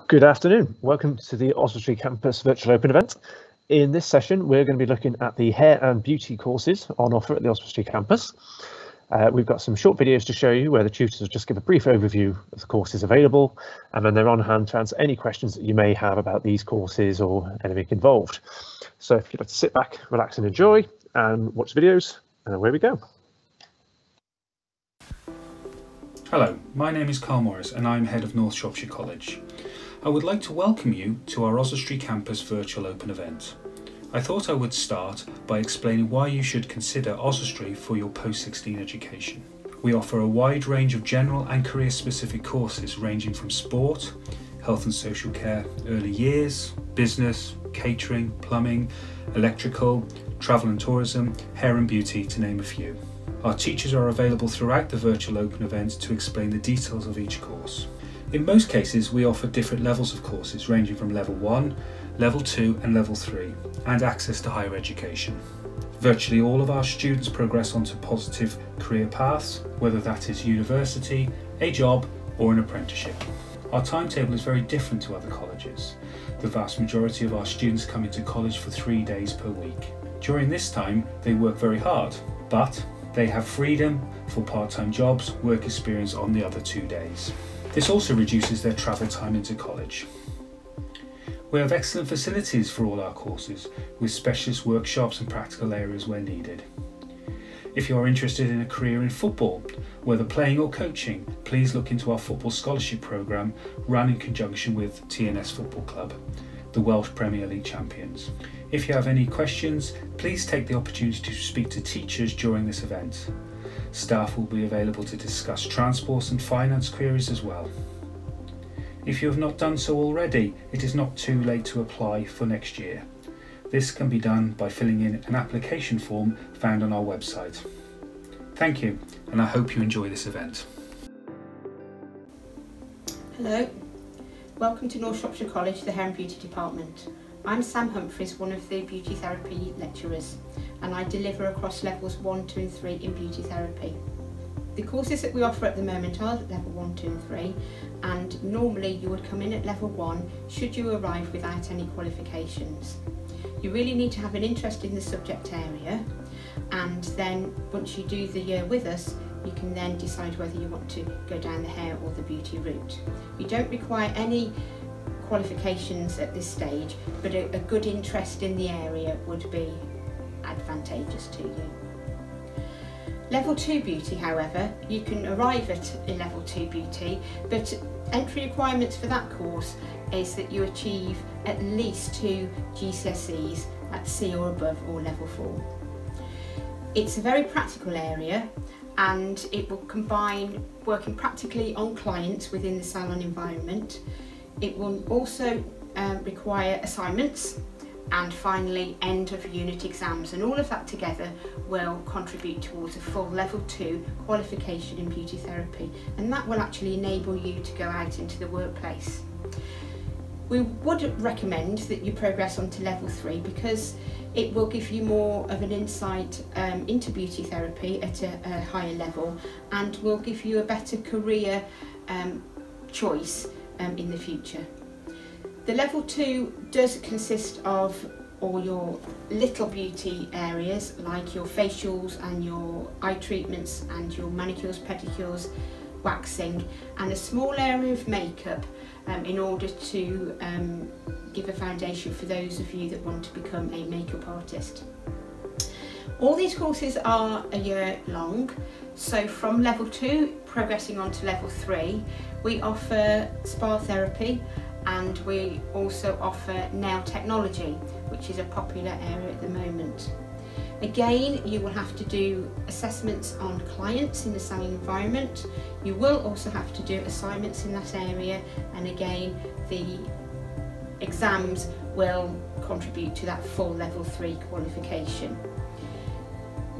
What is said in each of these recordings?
Good afternoon. Welcome to the Oswestry Campus Virtual Open event. In this session, we're going to be looking at the hair and beauty courses on offer at the Oswestry campus. We've got some short videos to show you where the tutors will just give a brief overview of the courses available, and then they're on hand to answer any questions that you may have about these courses or anything involved. So if you'd like to sit back, relax and enjoy and watch the videos, and away we go. Hello, my name is Carl Morris and I'm Head of North Shropshire College. I would like to welcome you to our Oswestry Campus Virtual Open event. I thought I would start by explaining why you should consider Oswestry for your post-16 education. We offer a wide range of general and career-specific courses ranging from sport, health and social care, early years, business, catering, plumbing, electrical, travel and tourism, hair and beauty, to name a few. Our teachers are available throughout the Virtual Open event to explain the details of each course. In most cases, we offer different levels of courses ranging from Level 1, Level 2 and Level 3, and access to higher education. Virtually all of our students progress onto positive career paths, whether that is university, a job or an apprenticeship. Our timetable is very different to other colleges. The vast majority of our students come into college for 3 days per week. During this time, they work very hard, but they have freedom for part-time jobs, work experience on the other 2 days. This also reduces their travel time into college. We have excellent facilities for all our courses, with specialist workshops and practical areas where needed. If you are interested in a career in football, whether playing or coaching, please look into our football scholarship programme run in conjunction with TNS Football Club, the Welsh Premier League champions. If you have any questions, please take the opportunity to speak to teachers during this event. Staff will be available to discuss transport and finance queries as well. If you have not done so already, it is not too late to apply for next year. This can be done by filling in an application form found on our website. Thank you, and I hope you enjoy this event. Hello, welcome to North Shropshire College, the Hair and Beauty Department. I'm Sam Humphries, one of the beauty therapy lecturers, and I deliver across levels 1, 2 and 3 in beauty therapy. The courses that we offer at the moment are level 1, 2 and 3, and normally you would come in at level 1 should you arrive without any qualifications. You really need to have an interest in the subject area, and then once you do the year with us, you can then decide whether you want to go down the hair or the beauty route. You don't require any qualifications at this stage, but a good interest in the area would be advantageous to you. Level 2 beauty, however, you can arrive at a level 2 beauty, but entry requirements for that course is that you achieve at least 2 GCSEs at C or above or level 4. It's a very practical area, and it will combine working practically on clients within the salon environment. It will also require assignments, and finally end of unit exams, and all of that together will contribute towards a full level 2 qualification in beauty therapy, and that will actually enable you to go out into the workplace. We would recommend that you progress on to level 3 because it will give you more of an insight into beauty therapy at a higher level, and will give you a better career choice in the future. The level 2 does consist of all your little beauty areas like your facials and your eye treatments and your manicures, pedicures, waxing, and a small area of makeup in order to give a foundation for those of you that want to become a makeup artist. All these courses are a year long, so from level 2 progressing on to level 3 we offer spa therapy, and we also offer nail technology, which is a popular area at the moment. Again, you will have to do assessments on clients in the salon environment. You will also have to do assignments in that area, and again the exams will contribute to that full level 3 qualification.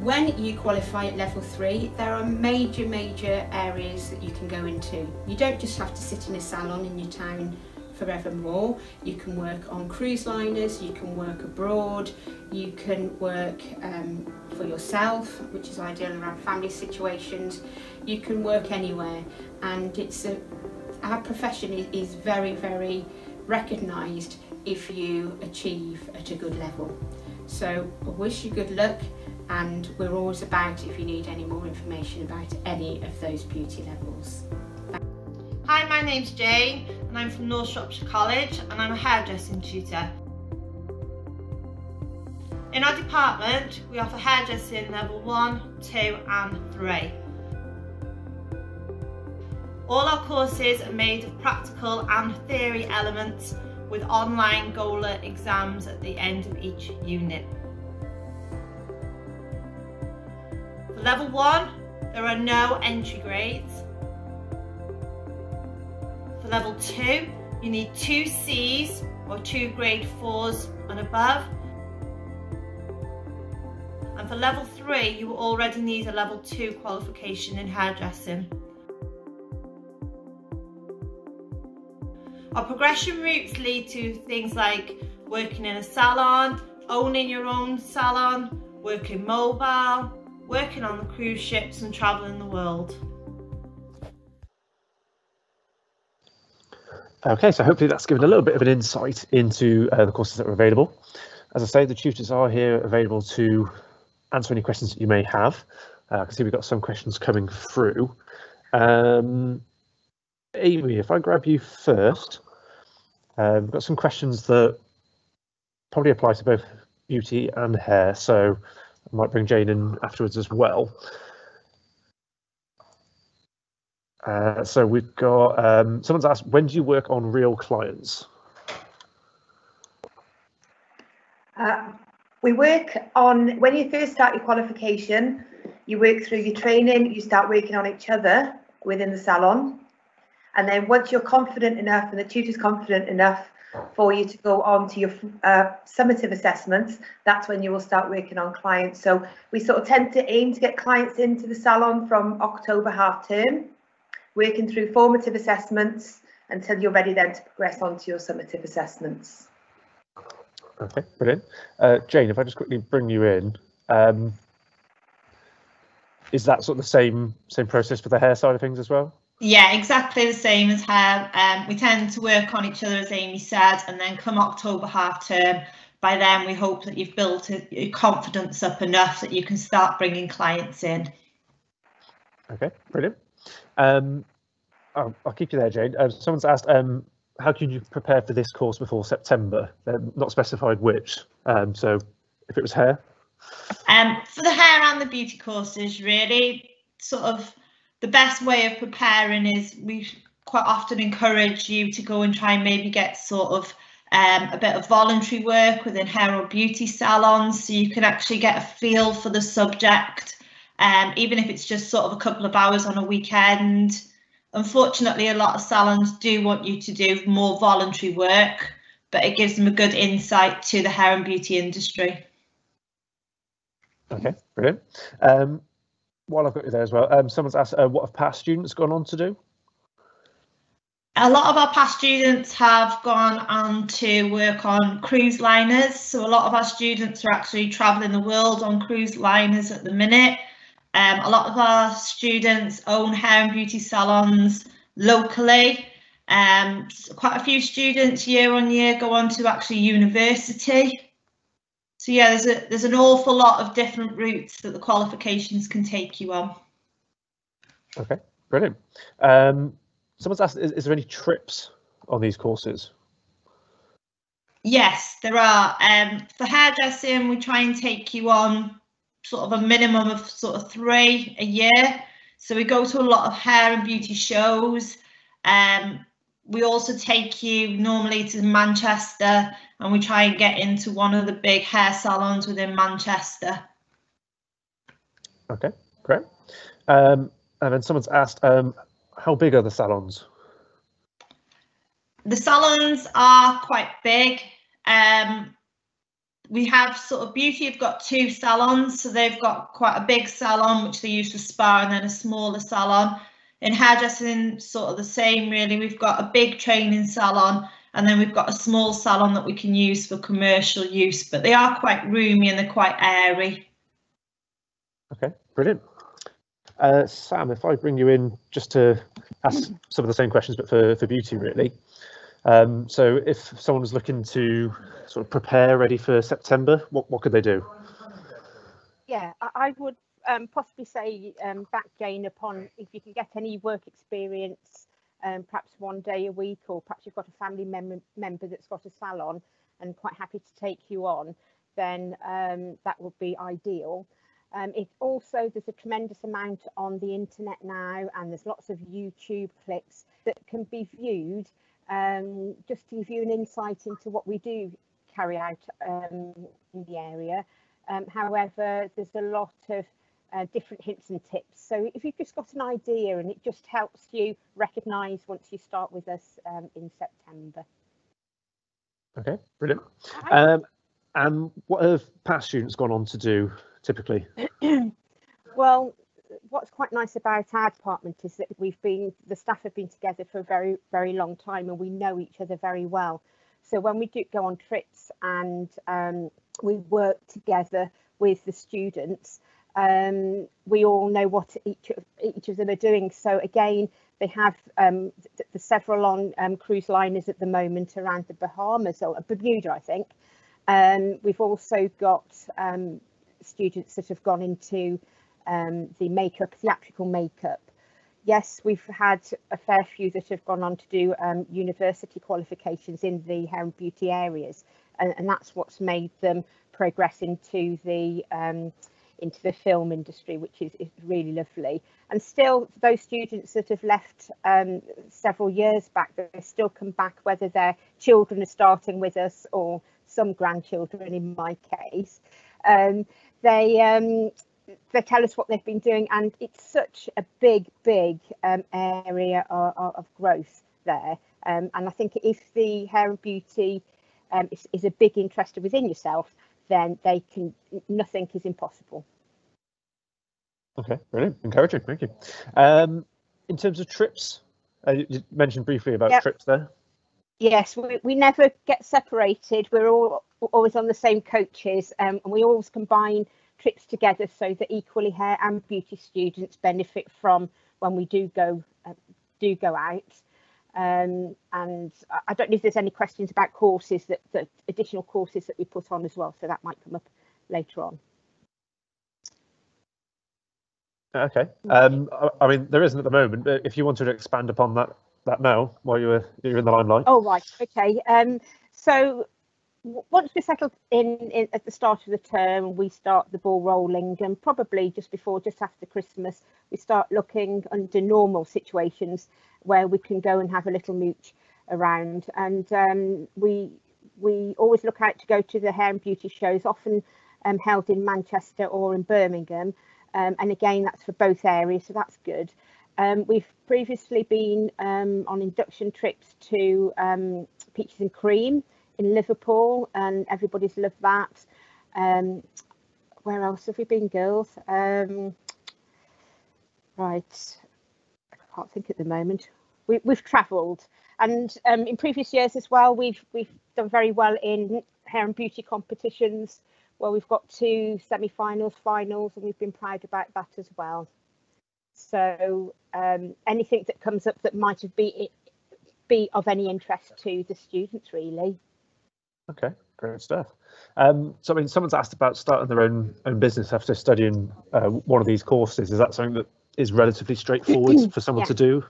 When you qualify at level 3, there are major areas that you can go into. You don't just have to sit in a salon in your town forevermore. You can work on cruise liners, you can work abroad, you can work for yourself, which is ideal around family situations. You can work anywhere, and it's a our profession is very, very recognised if you achieve at a good level. So I wish you good luck, and we're always about if you need any more information about any of those beauty levels. Hi, my name's Jane and I'm from North Shropshire College and I'm a hairdressing tutor. In our department we offer hairdressing level 1, 2 and 3. All our courses are made of practical and theory elements with online GOLA exams at the end of each unit. For level 1 there are no entry grades. For level 2 you need 2 C's or 2 grade 4s and above. And for level 3 you will already need a level 2 qualification in hairdressing. Our progression routes lead to things like working in a salon, owning your own salon, working mobile, working on the cruise ships and travelling the world. Okay, so hopefully that's given a little bit of an insight into the courses that are available. As I say, the tutors are here available to answer any questions that you may have. I can see we've got some questions coming through. Amy, if I grab you first, we've got some questions that probably apply to both beauty and hair, so I might bring Jane in afterwards as well. So we've got, someone's asked, when do you work on real clients? We work on, when you first start your qualification, you work through your training, you start working on each other within the salon. And then once you're confident enough and the tutor's confident enough for you to go on to your summative assessments, that's when you will start working on clients. So we sort of tend to aim to get clients into the salon from October half term, working through formative assessments until you're ready then to progress on to your summative assessments. Okay, brilliant. Jane, if I just quickly bring you in, is that sort of the same process for the hair side of things as well? Yeah, exactly the same as hair. We tend to work on each other, as Amy said, and then come October half term, by then we hope that you've built your confidence up enough that you can start bringing clients in. Okay, brilliant. I'll keep you there, Jane. Someone's asked, how can you prepare for this course before September? They're not specified which, so if it was hair? For the hair and the beauty courses, really, sort of the best way of preparing is we quite often encourage you to go and try and maybe get sort of a bit of voluntary work within hair or beauty salons, so you can actually get a feel for the subject, even if it's just sort of a couple of hours on a weekend. Unfortunately, a lot of salons do want you to do more voluntary work, but it gives them a good insight to the hair and beauty industry. Okay, brilliant. While I've got you there as well, someone's asked, what have past students gone on to do? A lot of our past students have gone on to work on cruise liners. So a lot of our students are actually travelling the world on cruise liners at the minute. A lot of our students own hair and beauty salons locally. Quite a few students year on year go on to actually university. So yeah, there's an awful lot of different routes that the qualifications can take you on. Okay, brilliant. Someone's asked, is there any trips on these courses? Yes, there are. For hairdressing, we try and take you on sort of a minimum of sort of 3 a year. So we go to a lot of hair and beauty shows. We also take you normally to Manchester, and we try and get into one of the big hair salons within Manchester. Okay, great. And then someone's asked, how big are the salons? The salons are quite big. We have sort of beauty have got 2 salons, so they've got quite a big salon which they use for spa, and then a smaller salon. In hairdressing, sort of the same really. We've got a big training salon, and then we've got a small salon that we can use for commercial use, but they are quite roomy and they're quite airy. Okay, brilliant. Sam, if I bring you in just to ask some of the same questions, but for beauty, really. So if someone was looking to sort of prepare ready for September, what could they do? Yeah, I would possibly say back Jane upon if you can get any work experience, perhaps 1 day a week, or perhaps you've got a family member that's got a salon and quite happy to take you on, then that would be ideal. It also, there's a tremendous amount on the internet now, and there's lots of YouTube clips that can be viewed just to give you an insight into what we do carry out in the area. However, there's a lot of different hints and tips. So if you've just got an idea, and it just helps you recognise once you start with us in September. Okay, brilliant. And what have past students gone on to do typically? Well, what's quite nice about our department is that the staff have been together for a very, very long time, and we know each other very well. So when we do go on trips and we work together with the students, we all know what each of them are doing. So again, they have the several on cruise liners at the moment around the Bahamas, or Bermuda, I think. We've also got students that have gone into the makeup, theatrical makeup. Yes, we've had a fair few that have gone on to do university qualifications in the hair and beauty areas, and that's what's made them progress into the film industry, which is really lovely. And still, those students that have left several years back, they still come back, whether their children are starting with us or some grandchildren in my case. They tell us what they've been doing, and it's such a big area of growth there. And I think if the hair and beauty is a big interest within yourself, then nothing is impossible. Okay, brilliant, encouraging, thank you. In terms of trips, you mentioned briefly about trips there. Yes, we never get separated. We're always on the same coaches, and we always combine trips together so that equally hair and beauty students benefit from when we do go out. And I don't know if there's any questions about courses, that additional courses that we put on as well, so that might come up later on. Okay, I mean, there isn't at the moment, but if you wanted to expand upon that now while you're in the limelight. Oh right, okay. So once we're settled in at the start of the term, we start the ball rolling, and probably just after Christmas, we start looking under normal situations where we can go and have a little mooch around. And we always look out to go to the hair and beauty shows, often held in Manchester or in Birmingham. And again, that's for both areas, so that's good. We've previously been on induction trips to Peaches and Cream in Liverpool, and everybody's loved that. Where else have we been, girls? Right, I can't think at the moment. We've travelled, and in previous years as well, we've done very well in hair and beauty competitions, where we've got 2 semi-finals, finals, and we've been proud about that as well. So anything that comes up that might have be of any interest to the students, really. Okay, great stuff. So I mean, someone's asked about starting their own business after studying one of these courses. Is that something that is relatively straightforward for someone to do?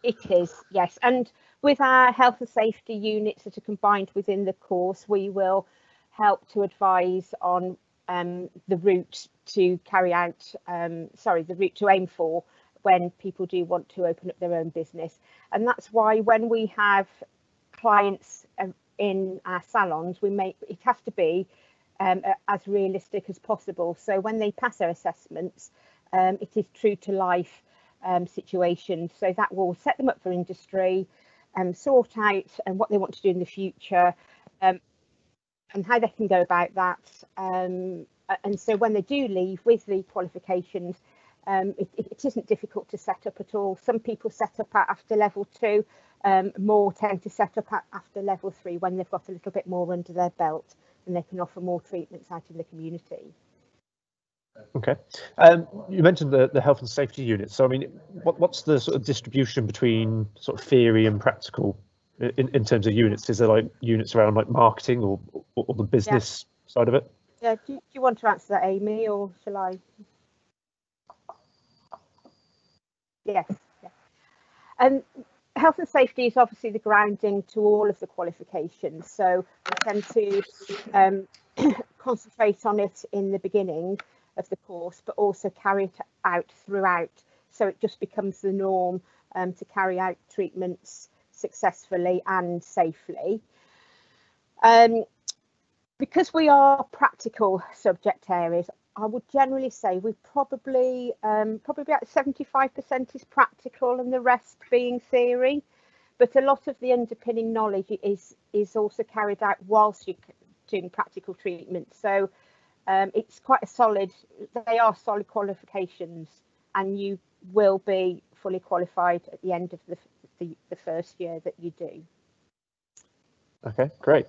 It is, yes. And with our health and safety units that are combined within the course, we will help to advise on the route to carry out, the route to aim for when people do want to open up their own business. And that's why when we have clients in our salons, it has to be as realistic as possible. So when they pass their assessments, it is true to life situation. So that will set them up for industry, sort out what they want to do in the future, and how they can go about that. And so when they do leave with the qualifications, it isn't difficult to set up at all. Some people set up after level 2, more tend to set up after level 3 when they've got a little bit more under their belt, and they can offer more treatments out in the community. Okay. You mentioned the health and safety units. So, I mean, what's the sort of distribution between sort of theory and practical in terms of units? Is there like units around like marketing or the business side of it? Yeah, do you want to answer that, Amy, or shall I? Yes. Yeah. Health and safety is obviously the grounding to all of the qualifications. So we tend to concentrate on it in the beginning of the course, but also carry it out throughout. So it just becomes the norm to carry out treatments successfully and safely. Because we are practical subject areas, I would generally say we probably about 75% is practical and the rest being theory. But a lot of the underpinning knowledge is also carried out whilst you're doing practical treatment. So it's quite a solid, they are solid qualifications, and you will be fully qualified at the end of the first year that you do. Okay, great.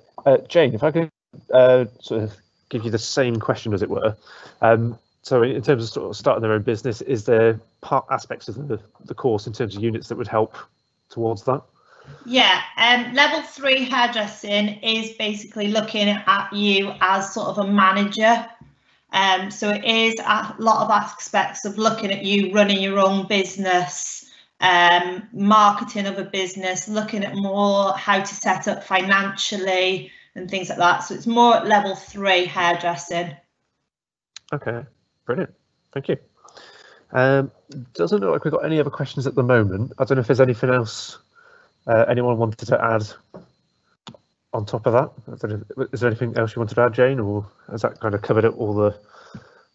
Jane, if I could sort of give you the same question, as it were. So in terms of sort of starting their own business, is there aspects of the course in terms of units that would help towards that? Yeah, level 3 hairdressing is basically looking at you as sort of a manager. So it is a lot of aspects of looking at you running your own business, marketing of a business, looking at more how to set up financially and things like that. So it's more at level 3 hairdressing. Okay, brilliant. Thank you. Doesn't look like we've got any other questions at the moment. I don't know if there's anything else anyone wanted to add on top of that. I don't know, is there anything else you wanted to add, Jane, or has that kind of covered all the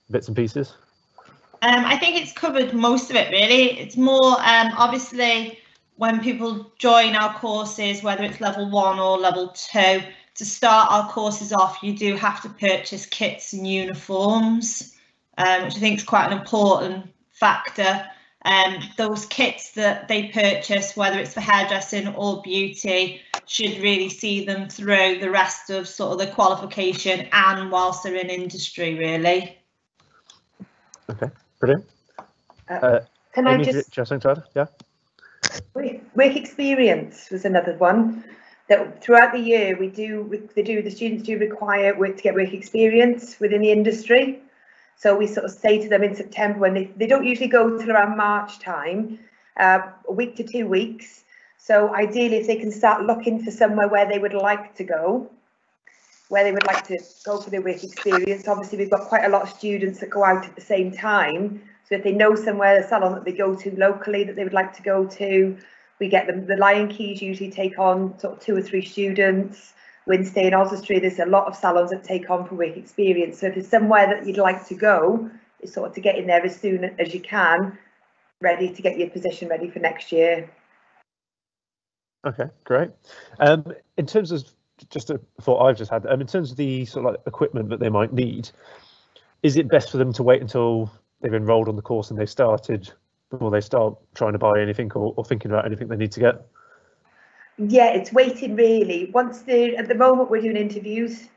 bits and pieces? I think it's covered most of it, really. It's more obviously when people join our courses, whether it's level 1 or level 2, to start our courses off, you do have to purchase kits and uniforms, which I think is quite an important factor. Those kits that they purchase, whether it's for hairdressing or beauty, should really see them through the rest of sort of the qualification and whilst they're in industry, really. Okay, brilliant. Can Amy, I just something to add? Yeah. Work experience was another one that throughout the year the students do require to get work experience within the industry. So we sort of say to them in September, when they don't usually go till around March time, a week to 2 weeks. So ideally, if they can start looking for somewhere where they would like to go, for their work experience. Obviously, we've got quite a lot of students that go out at the same time. So if they know somewhere, a salon that they go to locally that they would like to go to, we get them. The Lion Keys usually take on sort of 2 or 3 students. Wednesday and Oswestry, there's a lot of salons that take on for work experience. So if there's somewhere that you'd like to go, it's sort of to get in there as soon as you can, ready to get your position ready for next year. Okay, great. In terms of just a thought I've just had, in terms of the sort of like equipment that they might need, is it best for them to wait until they've enrolled on the course and they've started before they start trying to buy anything or thinking about anything they need to get? Yeah, it's waiting really. At the moment we're doing interviews.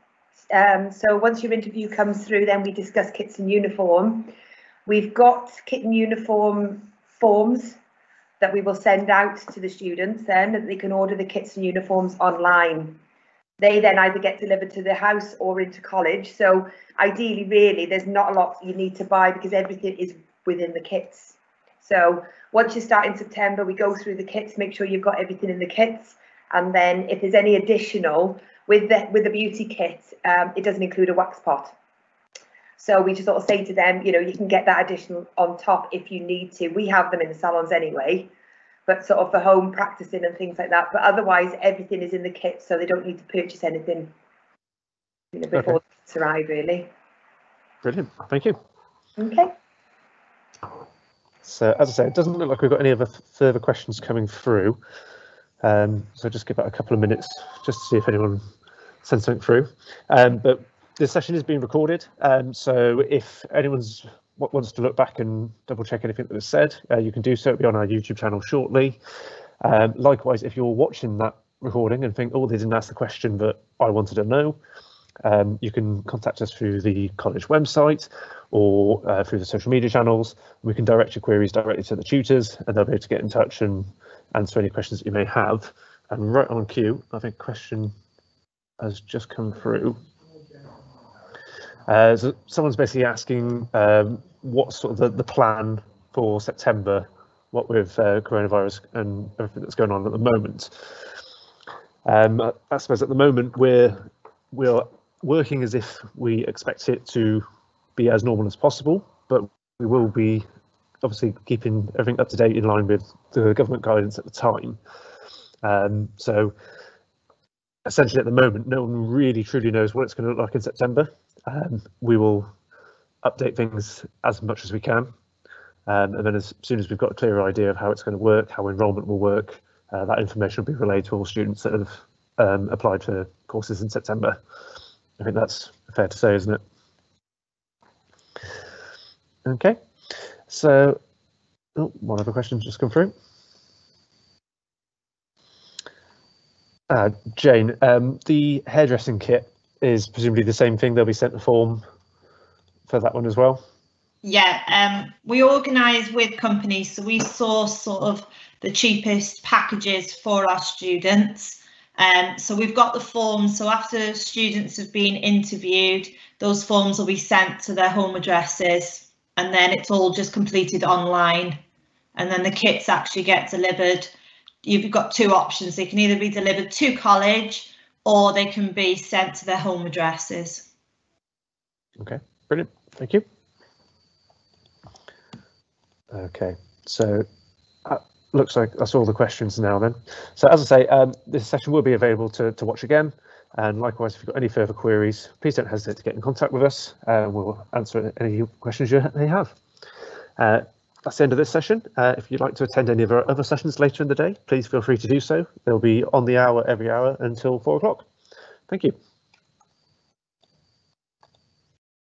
So once your interview comes through, then we discuss kits and uniform. We've got kit and uniform forms that we will send out to the students then, that they can order the kits and uniforms online. They then either get delivered to their house or into college. So ideally, really, there's not a lot you need to buy because everything is within the kits. So once you start in September, we go through the kits, make sure you've got everything in the kits. And then if there's any additional with the beauty kit, it doesn't include a wax pot. So we just sort of say to them, you can get that additional on top if you need to. We have them in the salons anyway, but sort of for home practicing and things like that. But otherwise, everything is in the kit, so they don't need to purchase anything before the kits arrive, really. Brilliant. Thank you. Okay. So as I say, it doesn't look like we've got any other further questions coming through. So just give that a couple of minutes just to see if anyone sends something through. But this session is being recorded. So if anyone wants to look back and double check anything that was said, you can do so. It'll be on our YouTube channel shortly. Likewise, if you're watching that recording and think, oh, they didn't ask the question that I wanted to know, You can contact us through the college website or through the social media channels. We can direct your queries directly to the tutors, and they'll be able to get in touch and answer any questions that you may have. And right on cue, I think a question has just come through. So someone's basically asking what's sort of the plan for September, what with coronavirus and everything that's going on at the moment. I suppose at the moment we're working as if we expect it to be as normal as possible, but we will be obviously keeping everything up to date in line with the government guidance at the time. So essentially at the moment, no one really truly knows what it's going to look like in September. We will update things as much as we can. And then as soon as we've got a clearer idea of how it's going to work, how enrolment will work, that information will be relayed to all students that have applied for courses in September. I think that's fair to say, isn't it? Okay, so one other question's just come through. Jane, the hairdressing kit is presumably the same thing. They'll be sent a form for that one as well. Yeah, we organise with companies, so we source sort of the cheapest packages for our students. So we've got the forms, so after students have been interviewed, those forms will be sent to their home addresses, and then it's all just completed online, and then the kits actually get delivered. You've got two options. They can either be delivered to college or they can be sent to their home addresses. Okay, brilliant, thank you. Okay, so looks like that's all the questions now then. So as I say, this session will be available to watch again. And likewise, if you've got any further queries, please don't hesitate to get in contact with us. We'll answer any questions you may have. That's the end of this session. If you'd like to attend any of our other sessions later in the day, please feel free to do so. They'll be on the hour every hour until 4 o'clock. Thank you.